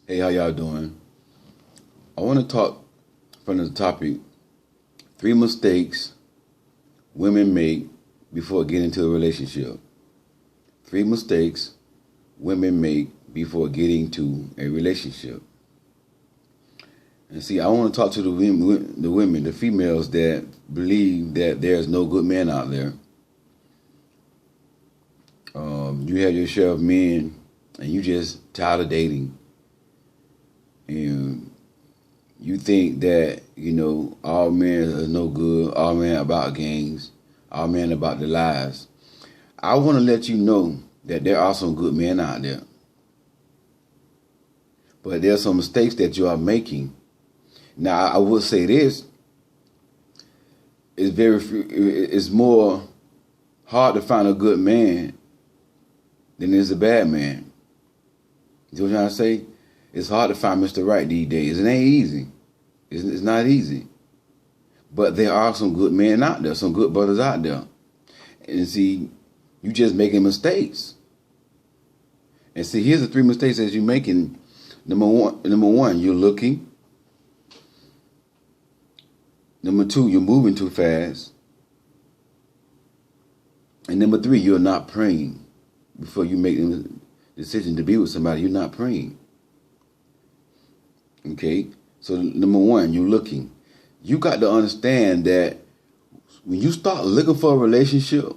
Hey, how y'all doing? I want to talk from the topic, 3 mistakes women make before getting into a relationship. 3 mistakes women make before getting to a relationship. And see, I want to talk to the females that believe that there's no good man out there. You have your share of men and you just tired of dating. And you think that, all men are no good, all men are about games, all men are about their lives. I want to let you know that there are some good men out there. But there are some mistakes that you are making. Now, I will say this. It's more hard to find a good man than it is a bad man. You know what I'm trying to say? It's hard to find Mr. Right these days. It ain't easy. It's not easy. But there are some good men out there, some good brothers out there. And see, you just making mistakes. And see, here's the 3 mistakes that you're making. Number one, you're looking. Number 2, you're moving too fast. And number 3, you're not praying. Before you make the decision to be with somebody, you're not praying. Okay? So number 1, you're looking. You got to understand that when you start looking for a relationship,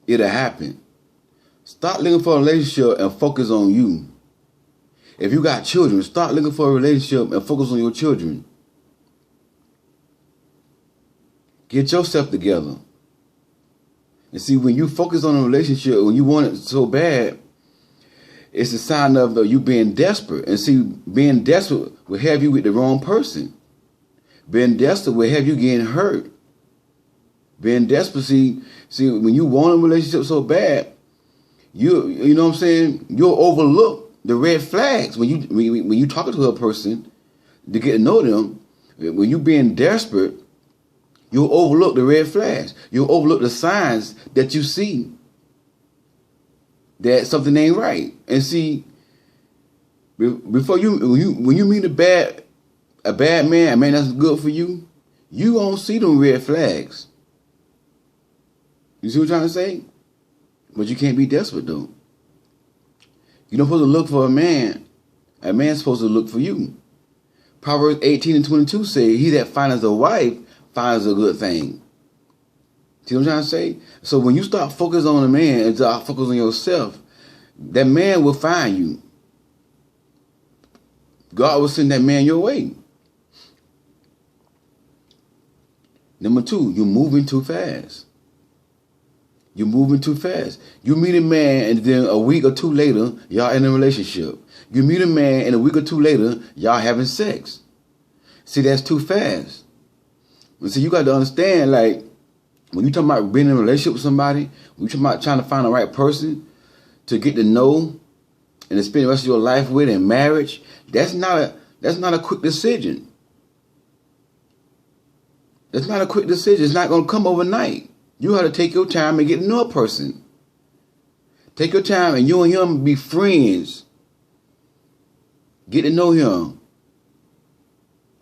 it'll happen. Start looking for a relationship and focus on you. If you got children, start looking for a relationship and focus on your children. Get yourself together. And see, when you focus on a relationship, when you want it so bad, it's a sign of you being desperate. And see, being desperate will have you with the wrong person. Being desperate will have you getting hurt. Being desperate, see, when you want a relationship so bad, you know what I'm saying, you'll overlook the red flags when you talking to a person to get to know them. When you being desperate, you'll overlook the red flags. You'll overlook the signs that you see that something ain't right. And see, before when you meet a bad man, a man that's good for you, you won't see them red flags. You see what I'm trying to say? But you can't be desperate though. You're not supposed to look for a man. A man's supposed to look for you. Proverbs 18:22 say, "He that findeth a wife finds a good thing." See what I'm trying to say? So when you start focusing on a man and start focusing on yourself, that man will find you. God will send that man your way. Number 2, you're moving too fast. You're moving too fast. You meet a man and then a week or 2 later, y'all in a relationship. You meet a man and a week or 2 later, y'all having sex. See, that's too fast. See, you got to understand, like, when you talking about being in a relationship with somebody, when you talking about trying to find the right person to get to know and to spend the rest of your life with in marriage, that's not a quick decision. That's not a quick decision. It's not going to come overnight. You have to take your time and get to know a person. Take your time and you and him be friends. Get to know him.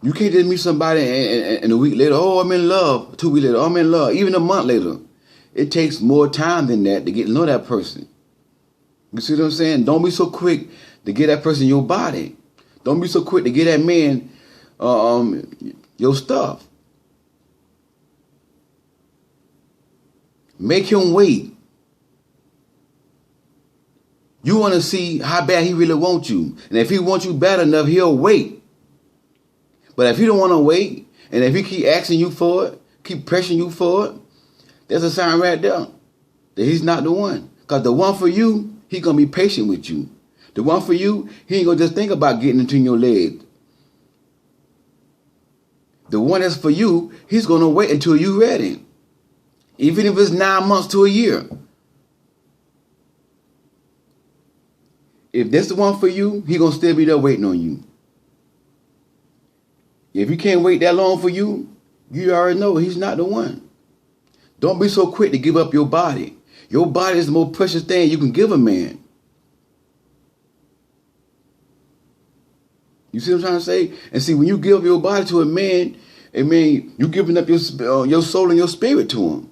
You can't just meet somebody and a week later, oh, I'm in love. 2 weeks later, oh, I'm in love. Even a month later. It takes more time than that to get to know that person. You see what I'm saying? Don't be so quick to get that person your body. Don't be so quick to get that man your stuff. Make him wait. You want to see how bad he really wants you. And if he wants you bad enough, he'll wait. But if he don't want to wait, and if he keep asking you for it, keep pressuring you for it, there's a sign right there that he's not the one. Because the one for you, he's going to be patient with you. The one for you, he ain't going to just think about getting into your leg. The one that's for you, he's going to wait until you're ready. Even if it's 9 months to a year. If that's the one for you, he's going to still be there waiting on you. If you can't wait that long for you, you already know he's not the one. Don't be so quick to give up your body. Your body is the most precious thing you can give a man. see what I'm trying to say? And see, when you give your body to a man, you giving up your soul and your spirit to him.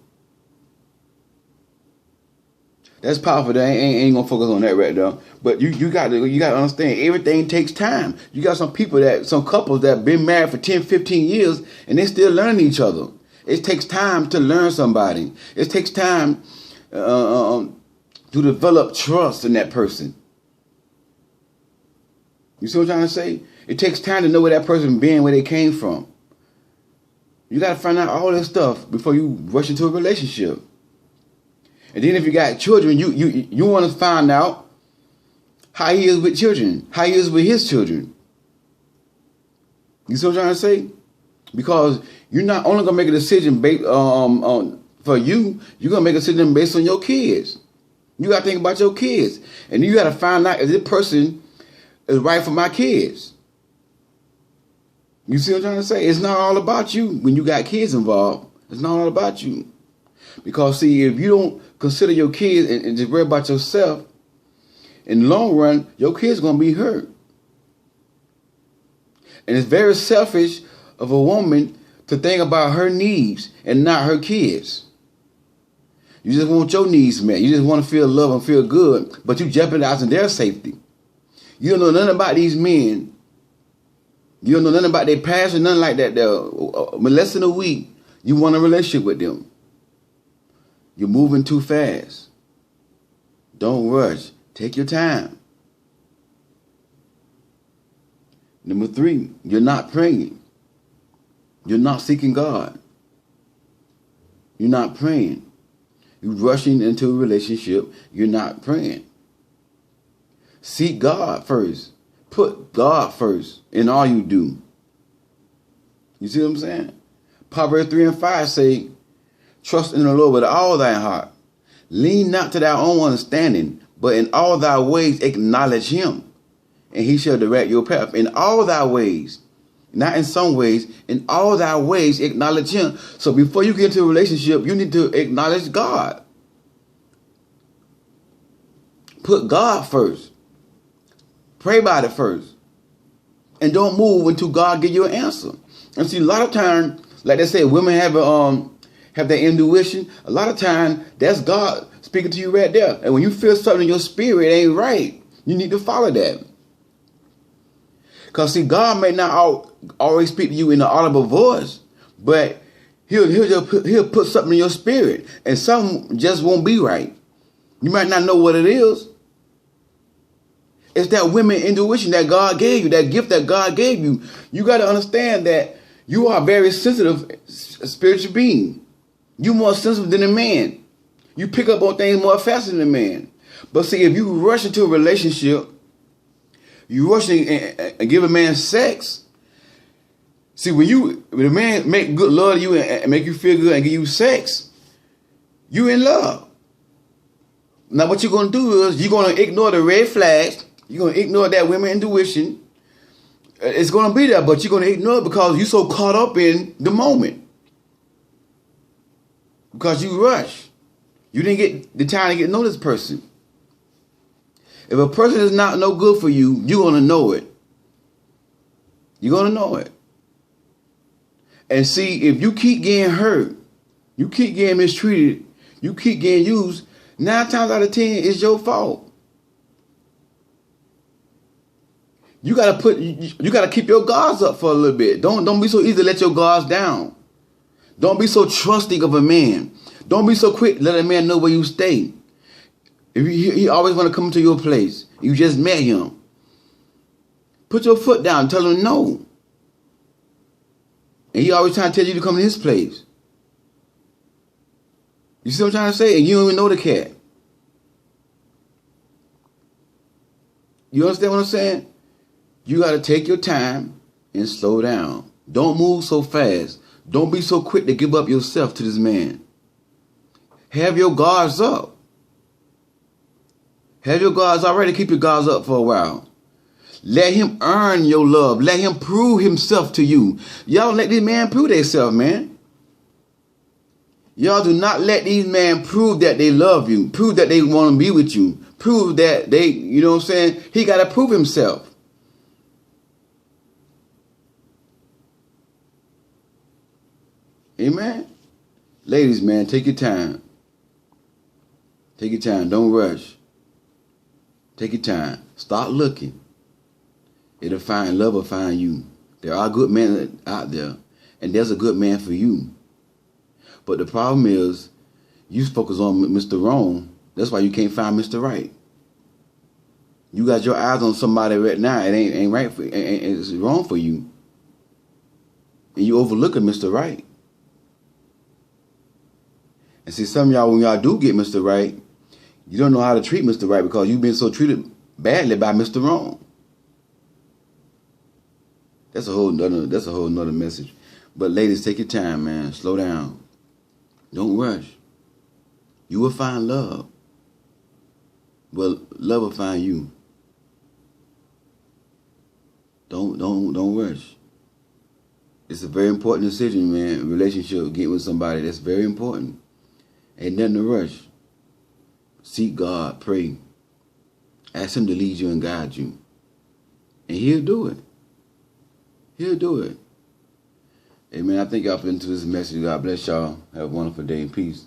That's powerful. I ain't gonna focus on that right now. But you got to understand, everything takes time. You got some couples that been married for 10, 15 years and they still learning each other. It takes time to learn somebody. It takes time to develop trust in that person. You see what I'm trying to say? It takes time to know where that person been, where they came from. You got to find out all this stuff before you rush into a relationship. And then if you got children, you want to find out how he is with children, how he is with his children. You see what I'm trying to say? Because you're not only gonna make a decision based for you, you're gonna make a decision based on your kids. You gotta think about your kids, and you gotta find out if this person is right for my kids. You see what I'm trying to say? It's not all about you when you got kids involved. It's not all about you. Because see, if you don't consider your kids and just worry about yourself, in the long run, your kids gonna be hurt. And it's very selfish of a woman to think about her needs and not her kids. You just want your needs met. You just want to feel love and feel good, but you jeopardizing their safety. You don't know nothing about these men. You don't know nothing about their past or nothing like that. They're less than a week, you want a relationship with them. You're moving too fast. Don't rush. Take your time. Number 3, you're not praying. You're not seeking God. You're not praying. You're rushing into a relationship. You're not praying. Seek God first. Put God first in all you do. You see what I'm saying? Proverbs 3:5 say, trust in the Lord with all thy heart. Lean not to thy own understanding, but in all thy ways acknowledge him, and he shall direct your path. In all thy ways, not in some ways, in all thy ways acknowledge him. So before you get into a relationship, you need to acknowledge God. Put God first. Pray about it first. And don't move until God give you an answer. And see, a lot of times, like they say, women have their intuition. A lot of times, that's God speaking to you right there. And when you feel something in your spirit ain't right, you need to follow that. Because see, God may not always speak to you in an audible voice, but he'll put something in your spirit, and something just won't be right. You might not know what it is. It's that women intuition that God gave you, that gift that God gave you. You got to understand that you are a very sensitive spiritual being. You're more sensitive than a man. You pick up on things more faster than a man. But see, if you rush into a relationship, you rush and give a man sex. See, when a man make good love to you and make you feel good and give you sex, you in love. Now what you're going to do is you're going to ignore the red flags. You're going to ignore that women intuition. It's going to be there, but you're going to ignore it because you're so caught up in the moment. Because you rush. You didn't get the time to get to know this person. If a person is not no good for you, you're going to know it. You're going to know it. And see, if you keep getting hurt, you keep getting mistreated, you keep getting used, 9 times out of 10, it's your fault. You gotta keep your guards up for a little bit. Don't be so easy to let your guards down. Don't be so trusting of a man. Don't be so quick to let a man know where you stay. If he always want to come to your place, you just met him. Put your foot down, tell him no. And he always trying to tell you to come to his place. You see what I'm trying to say? And you don't even know the cat. You understand what I'm saying? You got to take your time and slow down. Don't move so fast. Don't be so quick to give up yourself to this man. Have your guards up. Have your guards already. Keep your guards up for a while. Let him earn your love. Let him prove himself to you. Y'all let these men prove themselves, man. Y'all do not let these men prove that they love you. Prove that they want to be with you. Prove that they, you know what I'm saying? He got to prove himself. Amen. Ladies, man, take your time. Take your time. Don't rush. Take your time. Start looking. Love will find you. There are good men out there, and there's a good man for you. But the problem is, you focus on Mr. Wrong. That's why you can't find Mr. Right. You got your eyes on somebody right now. It ain't right for. It's wrong for you, and you overlooking Mr. Right. And see, some of y'all, when y'all do get Mr. Right, you don't know how to treat Mr. Right because you've been so treated badly by Mr. Wrong. That's a whole nother message. But ladies, take your time, man. Slow down. Don't rush. You will find love. Well, love will find you. Don't rush. It's a very important decision, man. Relationship, get with somebody. That's very important. Ain't nothing to rush. Seek God, pray. Ask him to lead you and guide you. And he'll do it. He'll do it. Amen. I thank y'all for listening to this message. God bless y'all. Have a wonderful day in peace.